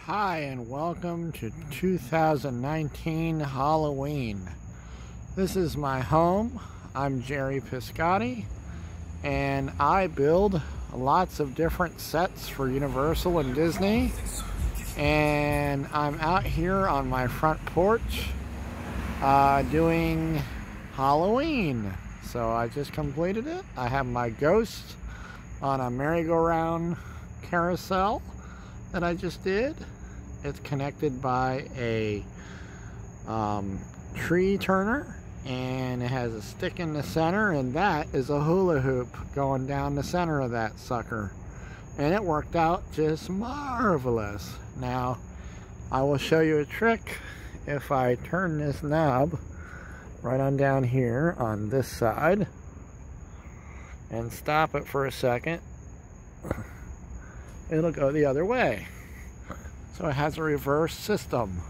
Hi and welcome to 2019 Halloween. This is my home. I'm Jerry Piscotti and I build lots of different sets for Universal and Disney, and I'm out here on my front porch doing Halloween. So I just completed it. I have my ghost on a merry-go-round carousel that I just did. It's connected by a tree turner, and it has a stick in the center, and that is a hula hoop going down the center of that sucker, and it worked out just marvelous. Now I will show you a trick. If I turn this knob right on down here on this side and stop it for a second, it'll go the other way. So it has a reverse system.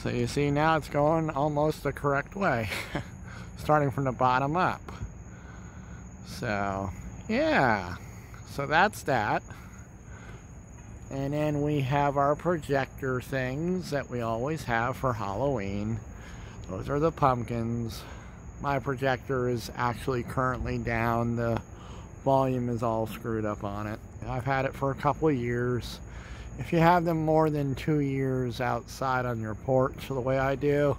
So you see now it's going almost the correct way, starting from the bottom up. So yeah, so that's that. And then we have our projector things that we always have for Halloween. Those are the pumpkins. My projector is actually currently down. The volume is all screwed up on it. I've had it for a couple of years. If you have them more than 2 years outside on your porch the way I do,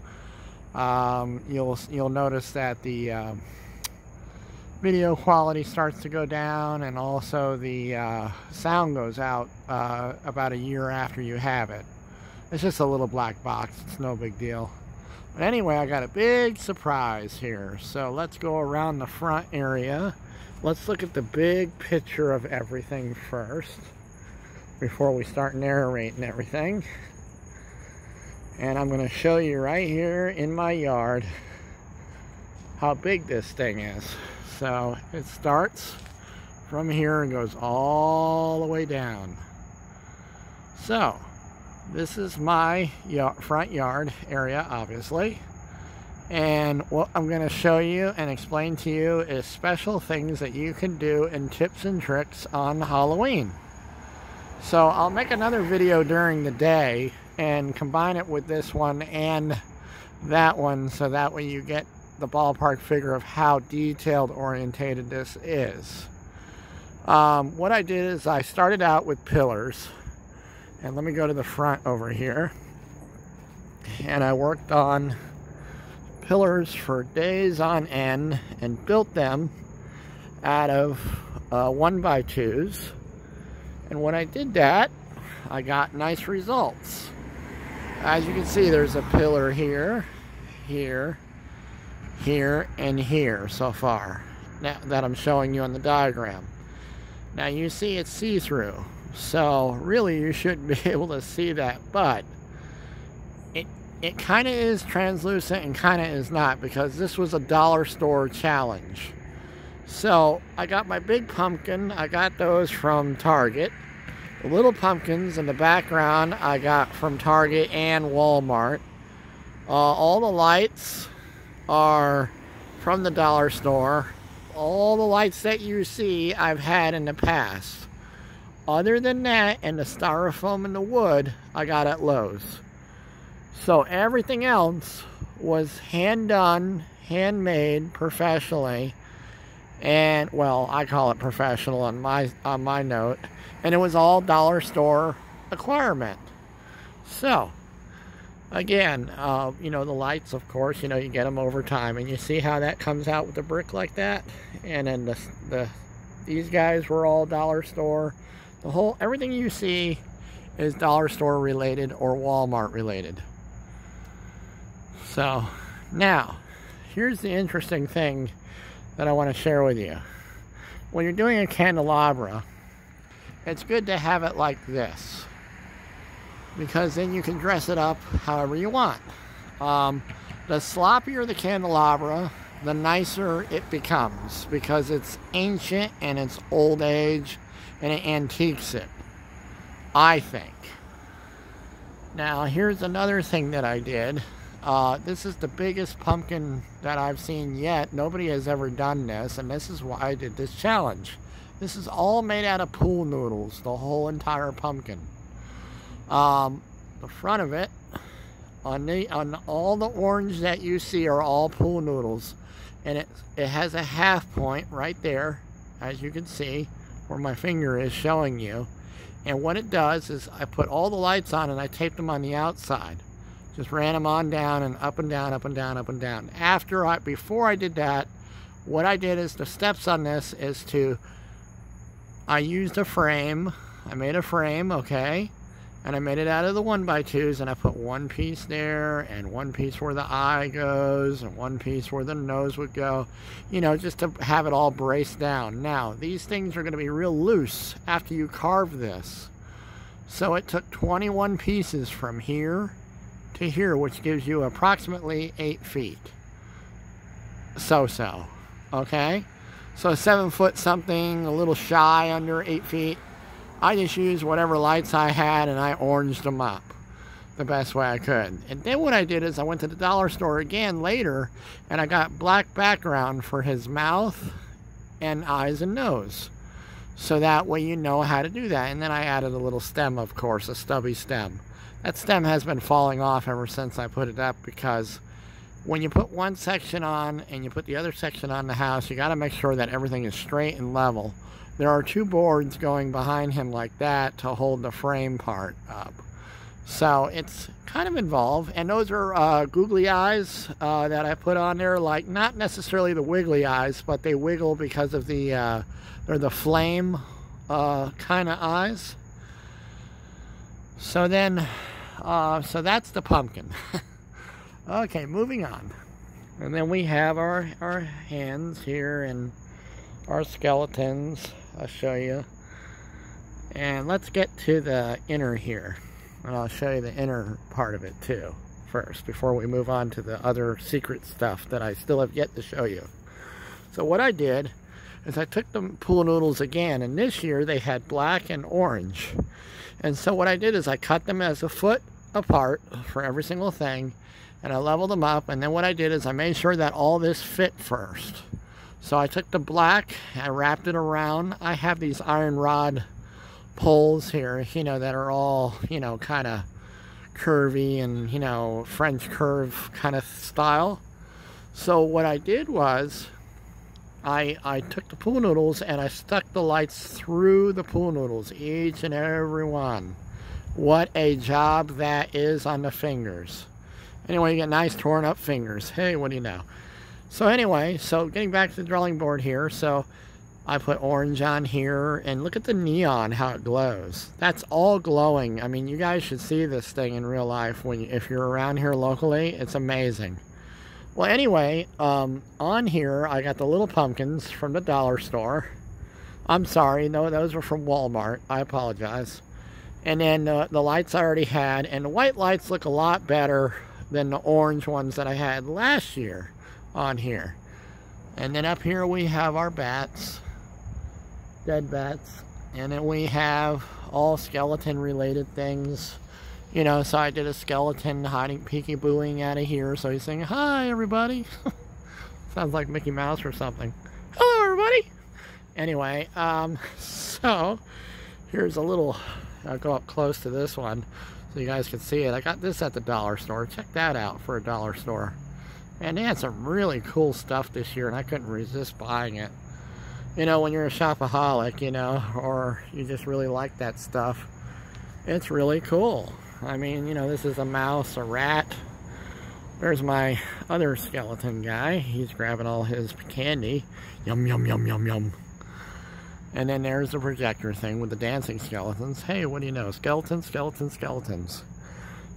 you'll notice that the video quality starts to go down, and also the sound goes out about a year after you have it. It's just a little black box. It's no big deal. But anyway, I got a big surprise here. So let's go around the front area. Let's look at the big picture of everything first before we start narrating everything. And I'm going to show you right here in my yard how big this thing is. So it starts from here and goes all the way down. So this is my front yard area, obviously. And what I'm going to show you and explain to you is special things that you can do and tips and tricks on Halloween. So I'll make another video during the day and combine it with this one and that one, so that way you get the ballpark figure of how detailed orientated this is. What I did is I started out with pillars, and let me go to the front over here, and I worked on pillars for days on end and built them out of 1x2s. And when I did that, I got nice results. As you can see, there's a pillar here, here, here, and here so far now that I'm showing you on the diagram. Now you see it's see-through, so really you shouldn't be able to see that, but it kind of is translucent and kind of is not, because this was a dollar store challenge. So I got my big pumpkin. I got those from Target. The little pumpkins in the background I got from Target and Walmart. All the lights are from the dollar store. All the lights that you see I've had in the past. Other than that, and the styrofoam and the wood, I got at Lowe's. So everything else was hand done, handmade, professionally, and well, I call it professional on my note, and it was all dollar store acquirement. So again, you know, the lights, of course, you know, you get them over time, and you see how that comes out with the brick like that. And then these guys were all dollar store. Everything you see is dollar store related or Walmart related. So now, here's the interesting thing that I want to share with you. When you're doing a candelabra, it's good to have it like this, because then you can dress it up however you want. The sloppier the candelabra, the nicer it becomes, because it's ancient and it's old age, and it antiques it, I think. Now here's another thing that I did. This is the biggest pumpkin that I've seen yet. Nobody has ever done this, and this is why I did this challenge. This is all made out of pool noodles, the whole entire pumpkin. The front of it, on all the orange that you see are all pool noodles. And it has a half point right there, as you can see, where my finger is showing you. And what it does is I put all the lights on and I taped them on the outside. Just ran them on down and up and down, up and down, up and down. Before I did that, what I did is the steps on this is I used a frame. I made a frame, okay? And I made it out of the 1x2s, and I put one piece there, and one piece where the eye goes, and one piece where the nose would go, you know, just to have it all braced down. Now, these things are going to be real loose after you carve this. So it took 21 pieces from here to here, which gives you approximately 8 feet. So, okay? So 7 foot something, a little shy under 8 feet. I just used whatever lights I had and I oranged them up the best way I could. And then what I did is I went to the dollar store again later and I got black background for his mouth and eyes and nose. So that way you know how to do that. And then I added a little stem, of course, a stubby stem. That stem has been falling off ever since I put it up, because when you put one section on and you put the other section on the house, you got to make sure that everything is straight and level. There are 2 boards going behind him like that to hold the frame part up. So it's kind of involved. And those are googly eyes that I put on there. Like, not necessarily the wiggly eyes, but they wiggle because of they're the flame kind of eyes. So then, so that's the pumpkin. Okay, moving on. And then we have our hands here and our skeletons. I'll show you. And let's get to the inner here. And I'll show you the inner part of it too first, before we move on to the other secret stuff that I still have yet to show you. So what I did is I took the pool noodles again, and this year they had black and orange. And so what I did is I cut them as a foot apart for every single thing, and I leveled them up. And then what I did is I made sure that all this fit first. So I took the black, I wrapped it around. I have these iron rod poles here, you know, that are all, you know, kind of curvy and, you know, French curve kind of style. So what I did was I took the pool noodles and I stuck the lights through the pool noodles, each and every one. What a job that is on the fingers. Anyway, you get nice torn up fingers. Hey, what do you know? So anyway, so getting back to the drawing board here, so I put orange on here, and look at the neon, how it glows. That's all glowing. I mean, you guys should see this thing in real life if you're around here locally. It's amazing. Well, anyway, on here, I got the little pumpkins from the dollar store. I'm sorry, no, those were from Walmart. I apologize. And then the lights I already had, and the white lights look a lot better than the orange ones that I had last year on here. And then up here we have our bats, dead bats, and then we have all skeleton related things, you know. So I did a skeleton hiding, peekabooing out of here, so he's saying hi everybody. Sounds like Mickey Mouse or something. Hello everybody. Anyway, so here's a little, I'll go up close to this one so you guys can see it. I got this at the dollar store. Check that out for a dollar store. And they had some really cool stuff this year, and I couldn't resist buying it. You know, when you're a shopaholic, you know, or you just really like that stuff, it's really cool. I mean, you know, this is a mouse, a rat. There's my other skeleton guy. He's grabbing all his candy. Yum, yum, yum, yum, yum. And then there's the projector thing with the dancing skeletons. Hey, what do you know? Skeletons, skeletons, skeletons.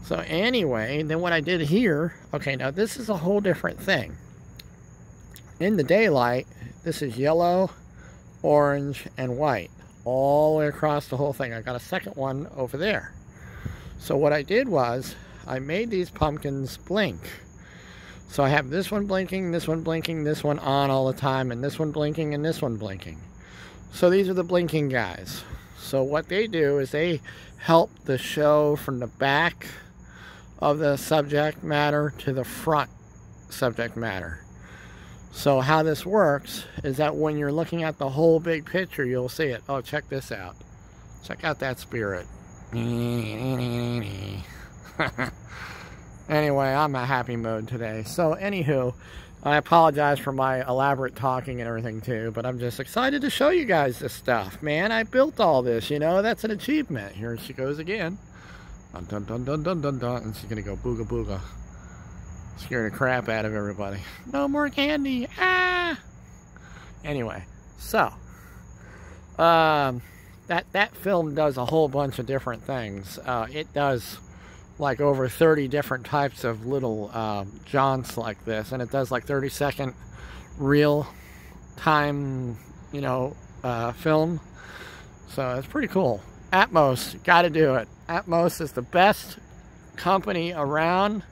So anyway, then what I did here, okay, now this is a whole different thing. In the daylight, this is yellow, orange, and white, all the way across the whole thing. I got a second one over there. So what I did was, I made these pumpkins blink. So I have this one blinking, this one blinking, this one on all the time, and this one blinking, and this one blinking. So these are the blinking guys. So what they do is they help the show from the back of the subject matter to the front subject matter. So how this works is that when you're looking at the whole big picture, you'll see it. Oh, check this out. Check out that spirit. Anyway, I'm a happy mode today. So anywho, I apologize for my elaborate talking and everything too, but I'm just excited to show you guys this stuff. Man, I built all this, you know, that's an achievement. Here she goes again. Dun dun dun dun dun dun dun. And she's gonna go booga booga. Scare the crap out of everybody. No more candy. Ah! Anyway, so that film does a whole bunch of different things. It does like over 30 different types of little jaunts like this, and it does like 30-second real time, you know, film. So it's pretty cool. Atmos, got to do it. Atmos is the best company around.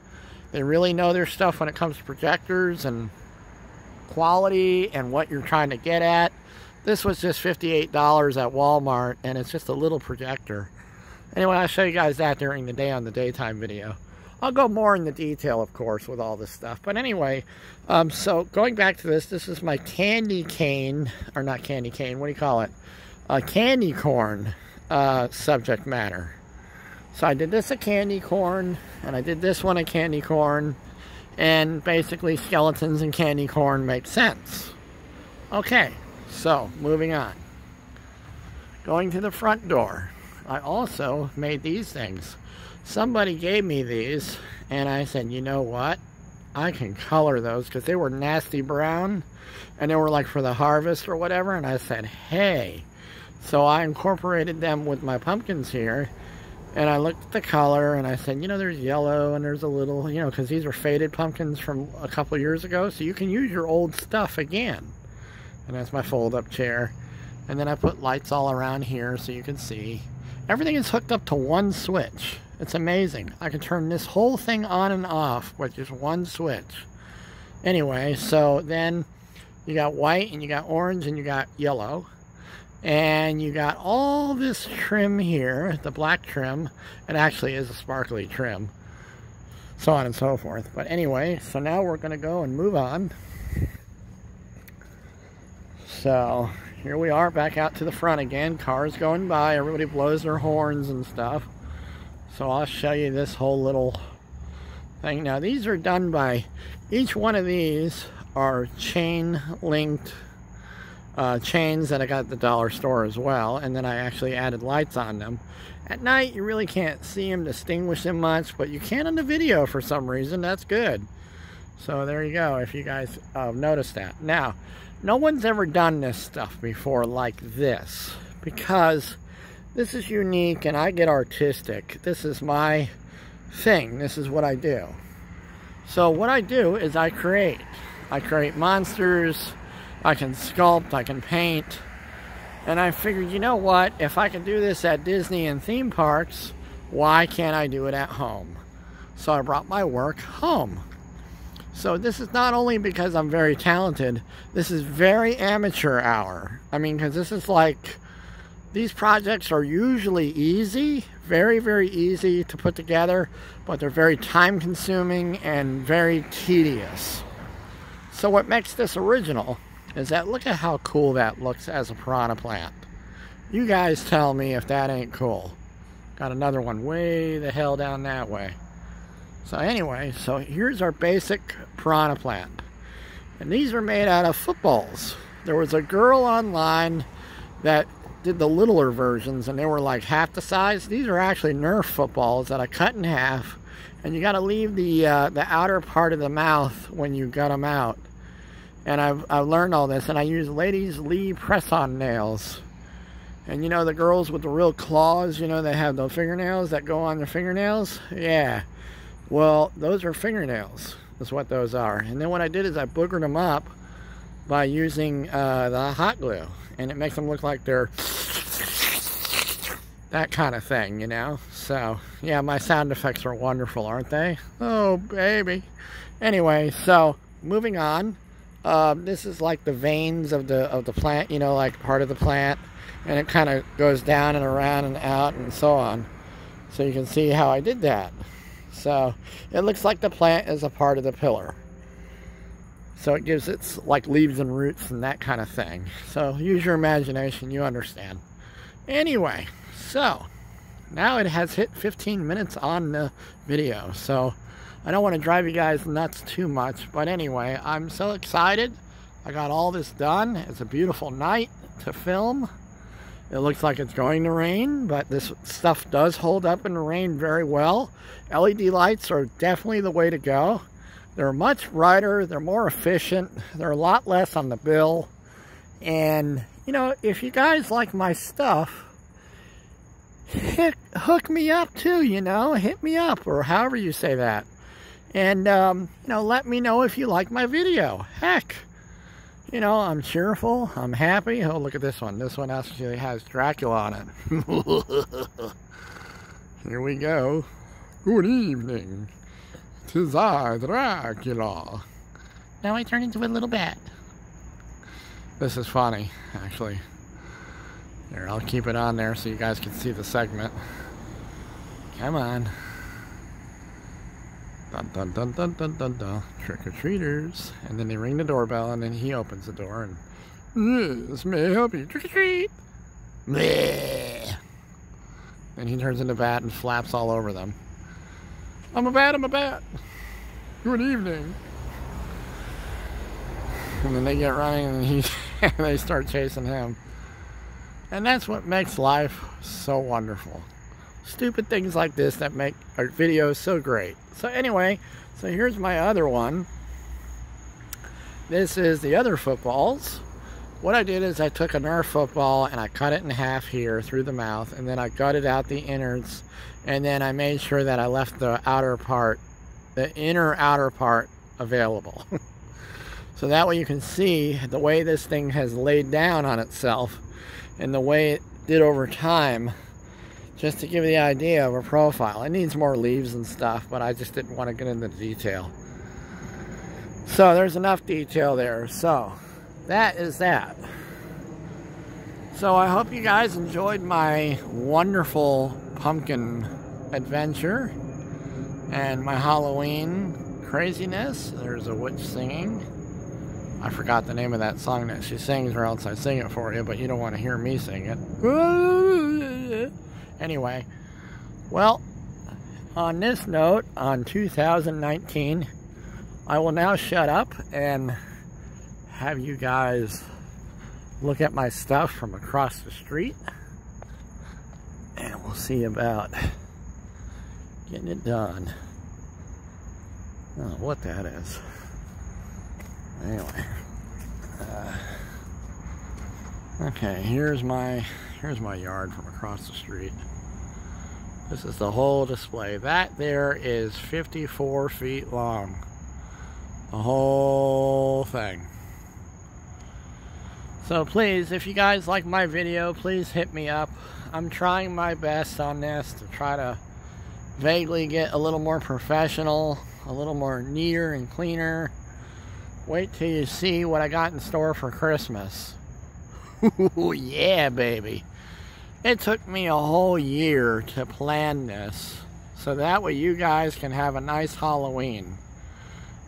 They really know their stuff when it comes to projectors and quality and what you're trying to get at. This was just $58 at Walmart, and it's just a little projector. Anyway, I'll show you guys that during the day on the daytime video. I'll go more into detail, of course, with all this stuff. But anyway, so going back to this is my candy cane, or not candy cane, what do you call it? Candy corn subject matter. So I did this a candy corn, and I did this one a candy corn, and basically skeletons and candy corn make sense. Okay, so moving on. Going to the front door, I also made these things. Somebody gave me these, and I said, you know what? I can color those, because they were nasty brown, and they were like for the harvest or whatever, and I said, hey. So I incorporated them with my pumpkins here. And I looked at the color, and I said, you know, there's yellow, and there's a little, you know, because these are faded pumpkins from a couple of years ago, so you can use your old stuff again. And that's my fold-up chair. And then I put lights all around here so you can see. Everything is hooked up to one switch. It's amazing. I can turn this whole thing on and off with just one switch. Anyway, so then you got white, and you got orange, and you got yellow. And you got all this trim here, the black trim. It actually is a sparkly trim. So on and so forth. But anyway, so now we're going to go and move on. So here we are back out to the front again. Cars going by. Everybody blows their horns and stuff. So I'll show you this whole little thing. Now these are done by, each one of these are chain linked chains that I got at the dollar store as well, and then I actually added lights on them. At night you really can't see them, distinguish them much, but you can on the video for some reason. That's good. So there you go, if you guys noticed that. Now, no one's ever done this stuff before like this, because this is unique and I get artistic. This is my thing. This is what I do. So what I do is I create monsters. I can sculpt, I can paint, and I figured, you know what, if I can do this at Disney and theme parks, why can't I do it at home? So I brought my work home. So this is not only because I'm very talented, this is very amateur hour. I mean, because this is like, these projects are usually easy, very, very easy to put together, but they're very time consuming and very tedious. So what makes this original is that, look at how cool that looks as a piranha plant. You guys tell me if that ain't cool. Got another one way the hell down that way. So anyway, so here's our basic piranha plant. And these are made out of footballs. There was a girl online that did the littler versions, and they were like half the size. These are actually Nerf footballs that I cut in half. And you got to leave the outer part of the mouth when you gut them out. And I've learned all this, and I use Ladies Lee press-on nails. And you know the girls with the real claws, you know, they have those fingernails that go on their fingernails? Yeah. Well, those are fingernails. That's what those are. And then what I did is I boogered them up by using the hot glue. And it makes them look like they're that kind of thing, you know? So, yeah, my sound effects are wonderful, aren't they? Oh, baby. Anyway, so, moving on. This is like the veins of the plant, you know, like part of the plant, and it kind of goes down and around and out and so on. So you can see how I did that. So it looks like the plant is a part of the pillar. So it gives its like leaves and roots and that kind of thing. So use your imagination, you understand. Anyway, so now it has hit 15 minutes on the video. So I don't want to drive you guys nuts too much. But anyway, I'm so excited. I got all this done. It's a beautiful night to film. It looks like it's going to rain, but this stuff does hold up in the rain very well. LED lights are definitely the way to go. They're much brighter, they're more efficient, they're a lot less on the bill. And, you know, if you guys like my stuff, hook me up too, you know, hit me up, or however you say that. And, you know, let me know if you like my video. Heck, you know, I'm cheerful, I'm happy. Oh, look at this one. This one actually has Dracula on it. Here we go. Good evening. 'Tis I, Dracula. Now I turn into a little bat. This is funny, actually. Here, I'll keep it on there so you guys can see the segment. Come on. Dun dun dun dun dun dun dun. Trick-or-treaters. And then they ring the doorbell and then he opens the door and, yes, may I help you? Trick-or-treat. Bleh. Then he turns into a bat and flaps all over them. I'm a bat, I'm a bat. Good evening. And then they get running and they start chasing him. And that's what makes life so wonderful. Stupid things like this that make our videos so great. So anyway, so here's my other one. This is the other footballs. What I did is I took a Nerf football and I cut it in half here through the mouth, and then I gutted out the innards, and then I made sure that I left the outer part, the inner outer part, available. So that way you can see the way this thing has laid down on itself and the way it did over time, just to give you the idea of a profile. It needs more leaves and stuff, but I just didn't want to get into the detail. So there's enough detail there. So that is that. So I hope you guys enjoyed my wonderful pumpkin adventure and my Halloween craziness. There's a witch singing. I forgot the name of that song that she sings, or else I sing it for you, but you don't want to hear me sing it. Anyway, well, on this note, on 2019, I will now shut up and have you guys look at my stuff from across the street, and we'll see about getting it done. I don't know what that is. Anyway, okay, here's my yard from across the street. This is the whole display. That there is 54 feet long. The whole thing. So please, if you guys like my video, please hit me up. I'm trying my best on this to try to vaguely get a little more professional, a little more neater and cleaner. Wait till you see what I got in store for Christmas. Ooh, yeah, baby. It took me a whole year to plan this, so that way you guys can have a nice Halloween.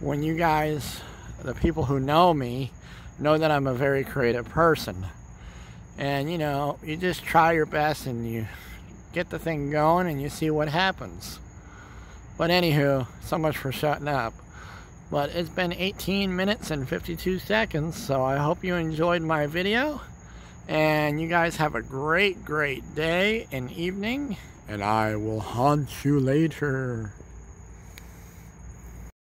When you guys, the people who know me, know that I'm a very creative person. And, you know, you just try your best and you get the thing going and you see what happens. But anywho, so much for shutting up. But it's been 18 minutes and 52 seconds, so I hope you enjoyed my video. And you guys have a great, great day and evening. And I will haunt you later.